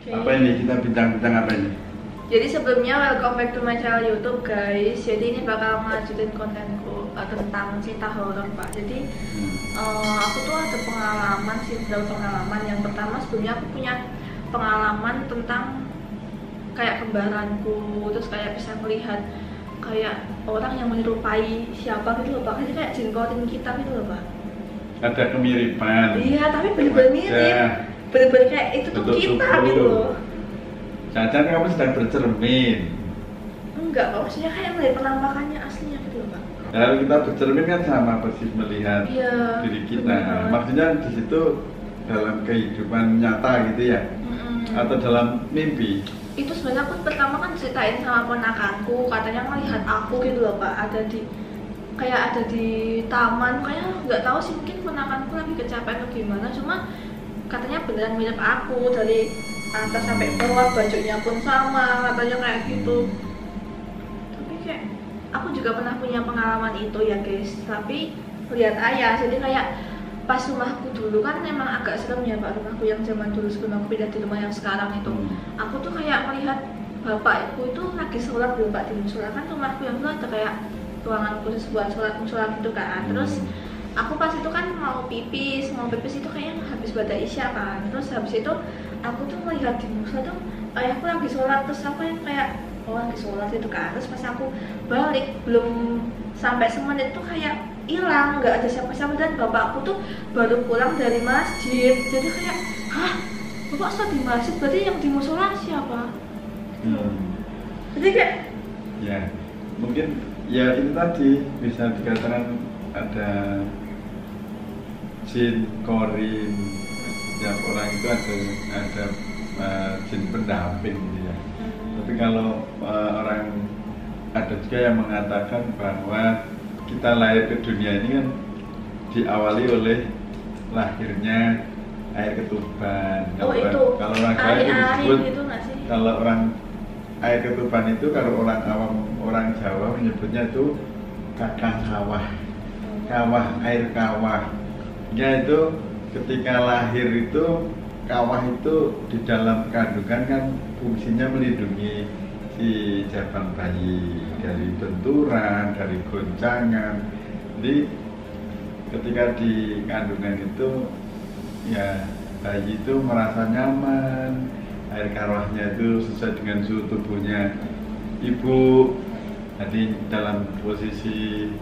Apa ini kita bincang-bincang apa ini? Jadi sebelumnya welcome back to my channel YouTube guys. Jadi ini bakal ngelanjutin kontenku tentang cinta horor Pak. Jadi aku tuh ada pengalaman sih, beberapa pengalaman. Yang pertama sebelumnya aku punya pengalaman tentang kayak kembaranku, terus kayak bisa melihat kayak orang yang menyerupai siapa gitu loh Pak. Kayak jenggotin kita gitu loh Pak. Ada kemiripan. Iya, tapi bener-bener mirip. Bener-bener kayak itu tuh kita gitu loh. Jangan kamu sedang bercermin. Enggak, Pak. Maksudnya kayak melihat penampakannya aslinya gitu loh Pak. Kalau kita bercermin kan sama persis melihat diri kita. Bener. Maksudnya di situ dalam kehidupan nyata gitu ya? Atau dalam mimpi? Itu sebenarnya aku pertama kan ceritain sama ponakanku, katanya melihat aku gitu loh Pak, ada di taman, kayak nggak tahu sih, mungkin ponakanku lagi kecapean atau gimana, cuma katanya beneran mirip aku dari atas sampai bawah, bajunya pun sama, katanya kayak gitu. Tapi kayak aku juga pernah punya pengalaman itu ya guys, tapi lihat ayah, jadi kayak pas rumahku dulu kan memang agak serem ya Pak, rumahku yang zaman dulu sebelum aku pindah di rumah yang sekarang itu. Aku tuh kayak melihat bapakku itu lagi sholat dulu Pak, di musola. Kan rumahku yang dulu ada kayak ruangan khusus buat sholat musola gitu kan. Terus aku pas itu kan mau pipis itu kayaknya habis baca isya kan. Terus habis itu aku tuh melihat di musola tuh ayahku lagi sholat, terus aku yang kayak lagi sholat itu kan. Terus pas aku balik belum sampai semenit tuh kayak hilang, nggak ada siapa-siapa, dan bapakku tuh baru pulang dari masjid. Jadi kayak, hah, bapak sholat di masjid, berarti yang di musola siapa? Jadi kayak ya mungkin ya itu tadi bisa dikatakan ada jin korin. Setiap orang itu ada jin pendamping gitu ya. Tapi kalau orang ada juga yang mengatakan bahwa kita lahir ke dunia ini kan diawali oleh lahirnya air ketuban. Itu kalau orang Jawa itu disebut gitu nggak sih? Kalau orang air ketuban itu, kalau orang awam, orang Jawa menyebutnya itu kakang kawah. Kawah, air kawah. Ya itu ketika lahir itu, kawah itu di dalam kandungan kan fungsinya melindungi si jaban bayi dari benturan, dari goncangan. Jadi ketika di kandungan itu ya bayi itu merasa nyaman, air kawahnya itu sesuai dengan suhu tubuhnya ibu. Jadi dalam posisi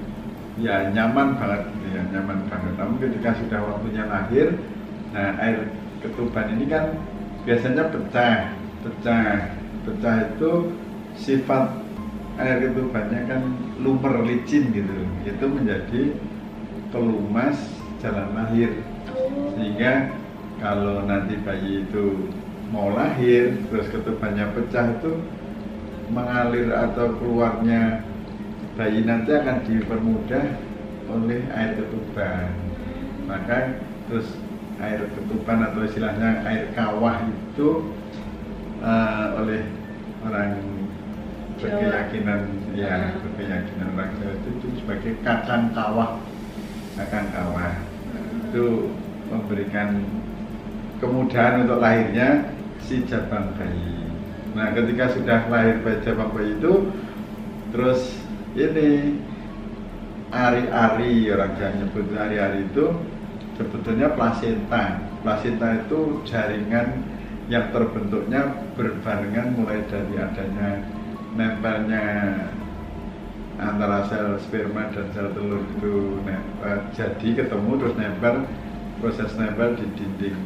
ya nyaman banget gitu ya, nyaman banget. Namun ketika sudah waktunya lahir, nah air ketuban ini kan biasanya pecah itu sifat air ketubannya kan lumer, licin gitu, itu menjadi pelumas jalan lahir. Sehingga kalau nanti bayi itu mau lahir terus ketubannya pecah, itu mengalir atau keluarnya bayi nanti akan dipermudah oleh air ketuban. Maka terus air ketuban atau istilahnya air kawah itu oleh orang berkeyakinan ya, berkeyakinan orang Jawa itu sebagai kakang kawah. Kakang kawah itu memberikan kemudahan untuk lahirnya si jabang bayi. Nah ketika sudah lahir jabang bayi itu, terus ini ari-ari, orang Jawa nyebut ari-ari itu sebetulnya plasenta. Plasenta itu jaringan yang terbentuknya berbarengan mulai dari adanya nempelnya antara sel sperma dan sel telur itu jadi ketemu terus nempel, proses nempel di dinding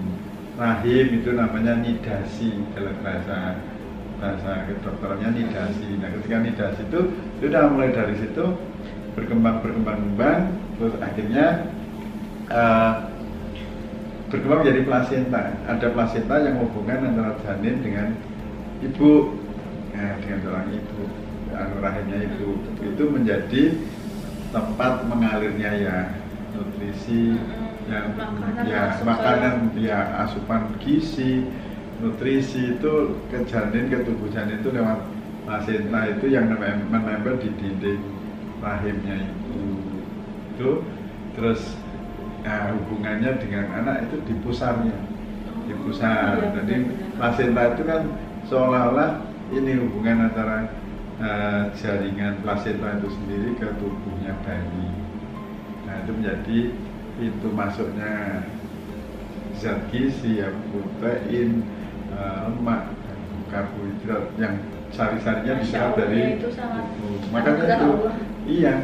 rahim itu namanya nidasi dalam bahasa kedokterannya nidasi. Nah ketika nidasi itu sudah mulai dari situ berkembang, terus akhirnya berkembang menjadi plasenta. Ada plasenta yang hubungan antara janin dengan ibu, dengan seorang ibu, rahimnya ibu. Itu menjadi tempat mengalirnya ya nutrisi, yang makanan, ya asupan gizi, nutrisi itu ke janin, ke tubuh janin itu lewat plasenta itu yang menempel di dinding rahimnya itu. Terus hubungannya dengan anak itu di pusarnya. di pusat. Iya, Jadi benar-benar. plasenta itu kan seolah-olah ini hubungan antara jaringan plasenta itu sendiri ke tubuhnya bayi. Nah itu menjadi pintu masuknya zat gizi, ya, protein, lemak, dan karbohidrat yang sari-sarinya Masya bisa Allah, dari ya, itu sangat ibu. Makanya anugerah itu, Allah. iya,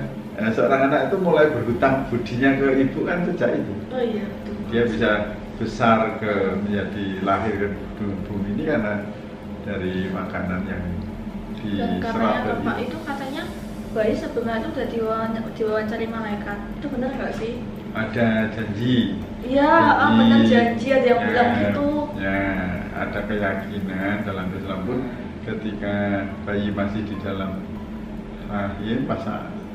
seorang anak itu mulai berhutang budinya ke ibu kan sejak itu. Oh iya betul. Dia bisa besar ke menjadi lahir ke bumi ini karena dari makanan yang Dan diserap katanya dari bapak itu katanya bayi sebelumnya itu udah diwawancari malaikat. Itu benar nggak sih? ada janji. Iya, benar janji ada yang bilang gitu. Ya, ada keyakinan dalam Islam pun ketika bayi masih di dalam rahim, pas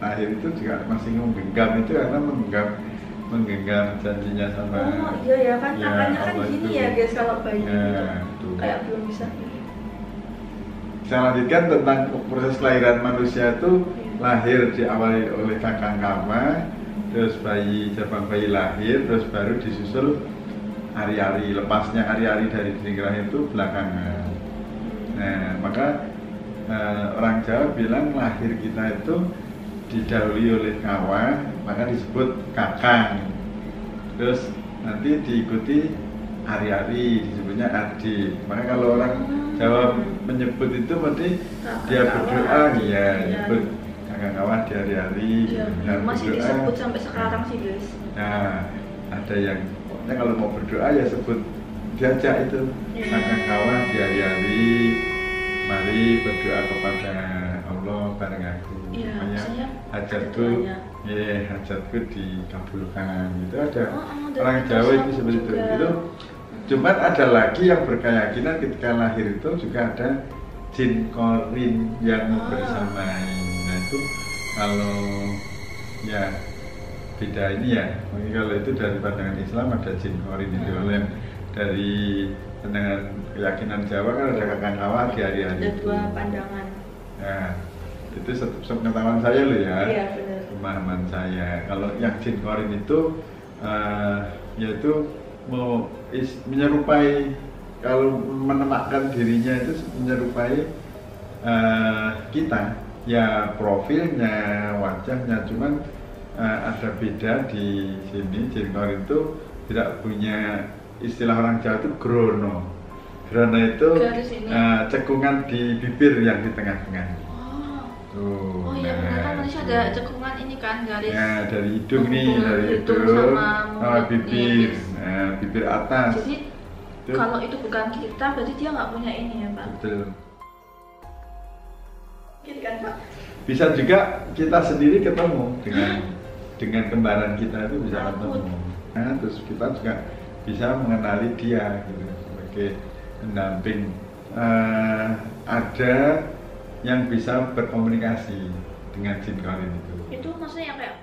lahir itu juga masih menggenggam itu karena menggenggam janjinya sama. Oh iya ya kan, Ya, tangannya kan Allah gini itu. ya guys kalau bayi Ya, gitu. betul. Kayak belum bisa. Saya lanjutkan tentang proses kelahiran manusia itu Iya. lahir diawali oleh kakang kama, terus jabang bayi lahir, terus baru disusul ari-ari. Lepasnya ari-ari dari dinding rahim itu belakangan. Nah, maka orang Jawa bilang lahir kita itu didahului oleh kawah, maka disebut kakang. Terus nanti diikuti ari-ari, disebutnya ardi. Maka kalau orang Jawa menyebut itu berarti dia berdoa, ya nyebut kakang kawah di hari-hari. Iya, Dan masih berdoa. disebut sampai sekarang sih guys. Nah, ada yang pokoknya kalau mau berdoa ya sebut, diajak itu Iya. kakang kawah di hari-hari. Mari berdoa kepada Allah bareng aku. Iya, Makanya maksudnya hajatku, ada doanya. ya hajatku dikabulkan. Itu ada Dan orang itu Jawa itu sama seperti itu. juga. Itu cuman ada lagi yang berkeyakinan ketika lahir itu juga ada jin korin yang bersamai. Nah itu kalau ya beda ini ya. Mungkin kalau itu dari pandangan Islam ada jin korin itu. Kalau yang dari pandangan keyakinan Jawa kan ada kakang kawah di hari-hari Ada itu. dua pandangan. Nah itu sepengetahuan saya loh ya. Iya benar. Pemahaman saya. Kalau yang jin korin itu yaitu menyerupai, kalau menemakkan dirinya itu menyerupai kita, ya profilnya, wajahnya, cuman ada beda di sini. Jin korin itu tidak punya istilah orang Jawa itu grono. Grono itu Garis ini. cekungan di bibir yang di tengah-tengah. Tuh, Oh iya benar kan manusia ada cekungan ini kan garis. ya dari hidung nih, Hidung dari sama hidung, mulut, bibir, iya, nah, bibir atas. Jadi Itu. kalau itu bukan kita berarti dia nggak punya ini ya Pak. Betul. Gitu kan Pak? Bisa juga kita sendiri ketemu dengan kembaran kita itu bisa Takut. ketemu. Nah, terus kita juga bisa mengenali dia gitu sebagai pendamping. Ada yang bisa berkomunikasi dengan jin korin itu. Itu maksudnya yang kayak